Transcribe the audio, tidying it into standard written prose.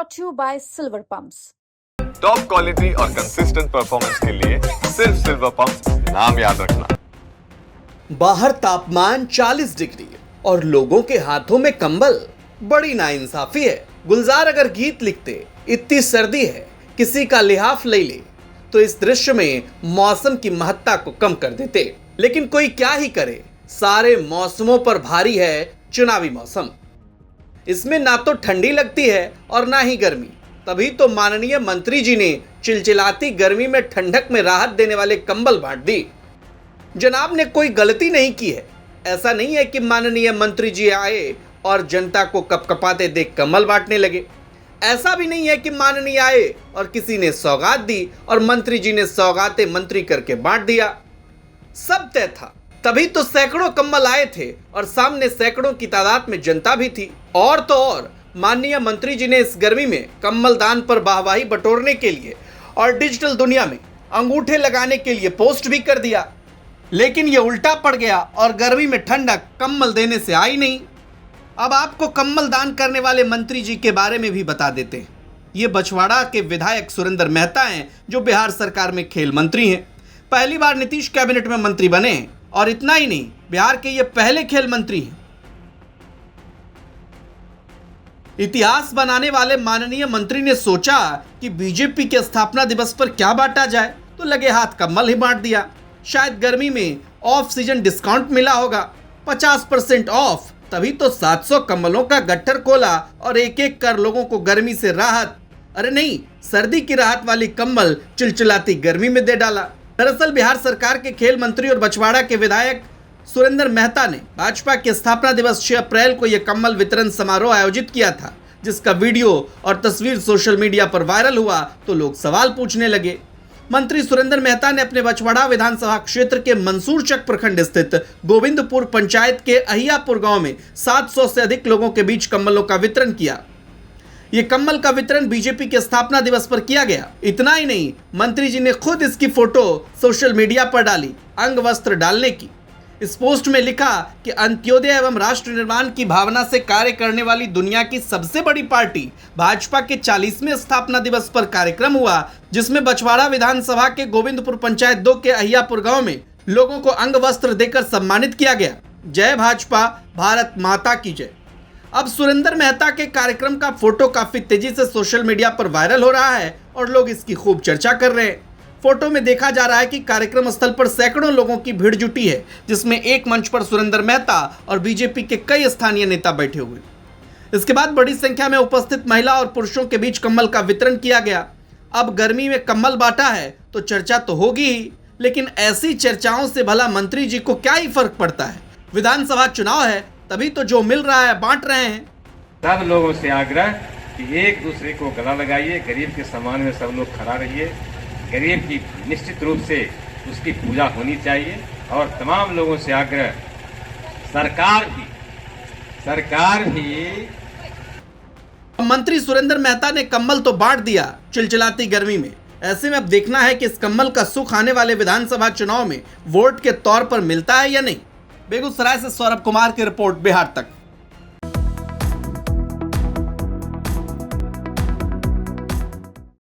brought to you by Silver Pumps. Top quality और consistent performance के लिए सिर्फ सिल्वर पंप्स नाम याद रखना। बाहर तापमान 40 डिग्री और लोगों के हाथों में कंबल, बड़ी नाइंसाफी है। गुलजार अगर गीत लिखते इतनी सर्दी है किसी का लिहाफ ले ले तो इस दृश्य में मौसम की महत्ता को कम कर देते, लेकिन कोई क्या ही करे, सारे मौसमों पर भारी है चुनावी मौसम। इसमें ना तो ठंडी लगती है और ना ही गर्मी, तभी तो माननीय मंत्री जी ने चिलचिलाती गर्मी में ठंडक में राहत देने वाले कंबल बांट दी। जनाब ने कोई गलती नहीं की है। ऐसा नहीं है कि माननीय मंत्री जी आए और जनता को कपकपाते देख कंबल बांटने लगे। ऐसा भी नहीं है कि माननीय आए और किसी ने सौगात दी और मंत्री जी ने सौगातें मंत्री करके बांट दिया। सब तय था, तभी तो सैकड़ों कंबल आए थे और सामने सैकड़ों की तादाद में जनता भी थी। और तो और माननीय मंत्री जी ने इस गर्मी में कंबल दान पर वाहवाही बटोरने के लिए और डिजिटल दुनिया में अंगूठे लगाने के लिए पोस्ट भी कर दिया, लेकिन ये उल्टा पड़ गया और गर्मी में ठंडक कंबल देने से आई नहीं। अब आपको कंबल दान करने वाले मंत्री जी के बारे में भी बता देते हैं। ये बछवाड़ा के विधायक सुरेंद्र मेहता हैं, जो बिहार सरकार में खेल मंत्री हैं। पहली बार नीतीश कैबिनेट में मंत्री बने हैं और इतना ही नहीं, बिहार के ये पहले खेल मंत्री हैं। इतिहास बनाने वाले माननीय मंत्री ने सोचा कि बीजेपी के स्थापना दिवस पर क्या बांटा जाए, तो लगे हाथ कंबल ही बांट दिया। शायद गर्मी में ऑफ सीजन डिस्काउंट मिला होगा, 50% ऑफ, तभी तो 700 कंबलों का गट्ठर खोला और एक एक कर लोगों को गर्मी से राहत, अरे नहीं, सर्दी की राहत वाली कंबल चिलचिलाती गर्मी में दे डाला। दरअसल बिहार सरकार के खेल मंत्री और बछवाड़ा के विधायक सुरेंद्र मेहता ने भाजपा के स्थापना दिवस 6 अप्रैल को यह कंबल वितरण समारोह आयोजित किया था, जिसका वीडियो और तस्वीर सोशल मीडिया पर वायरल हुआ तो लोग सवाल पूछने लगे। मंत्री सुरेंद्र मेहता ने अपने बछवाड़ा विधानसभा क्षेत्र के मंसूरचक प्रखंड स्थित गोविंदपुर पंचायत के अहियापुर गांव में 700 से अधिक लोगों के बीच कंबलों का वितरण किया। ये कंबल का वितरण बीजेपी के स्थापना दिवस पर किया गया। इतना ही नहीं, मंत्री जी ने खुद इसकी फोटो सोशल मीडिया पर डाली अंग वस्त्र डालने की। इस पोस्ट में लिखा कि अंत्योदय एवं राष्ट्र निर्माण की भावना से कार्य करने वाली दुनिया की सबसे बड़ी पार्टी भाजपा के 40वें स्थापना दिवस पर कार्यक्रम हुआ, जिसमें बछवाड़ा विधानसभा के गोविंदपुर पंचायत 2 के अहियापुर गांव में लोगों को अंग वस्त्र देकर सम्मानित किया गया। जय भाजपा, भारत माता की जय। अब सुरेंद्र मेहता के कार्यक्रम का फोटो काफी तेजी से सोशल मीडिया पर वायरल हो रहा है और लोग इसकी खूब चर्चा कर रहे हैं। फोटो में देखा जा रहा है कि कार्यक्रम स्थल पर सैकड़ों लोगों की भीड़ जुटी है, जिसमें एक मंच पर सुरेंद्र मेहता और बीजेपी के कई स्थानीय नेता बैठे हुए। इसके बाद बड़ी संख्या में उपस्थित महिला और पुरुषों के बीच कंबल का वितरण किया गया। अब गर्मी में कंबल बांटा है तो चर्चा तो होगी ही, लेकिन ऐसी चर्चाओं से भला मंत्री जी को क्या ही फर्क पड़ता है। विधानसभा चुनाव है, तभी तो जो मिल रहा है बांट रहे हैं। सब लोगों से आग्रह कि एक दूसरे को गला लगाइए, गरीब के सम्मान में सब लोग खड़ा रहिए। गरीब की निश्चित रूप से उसकी पूजा होनी चाहिए। और तमाम लोगों से आग्रह, सरकार भी मंत्री सुरेंद्र मेहता ने कंबल तो बांट दिया चिलचिलाती गर्मी में। ऐसे में अब देखना है कि इस कंबल का सुख आने वाले विधानसभा चुनाव में वोट के तौर पर मिलता है या नहीं। बेगूसराय से सौरभ कुमार की रिपोर्ट, बिहार तक।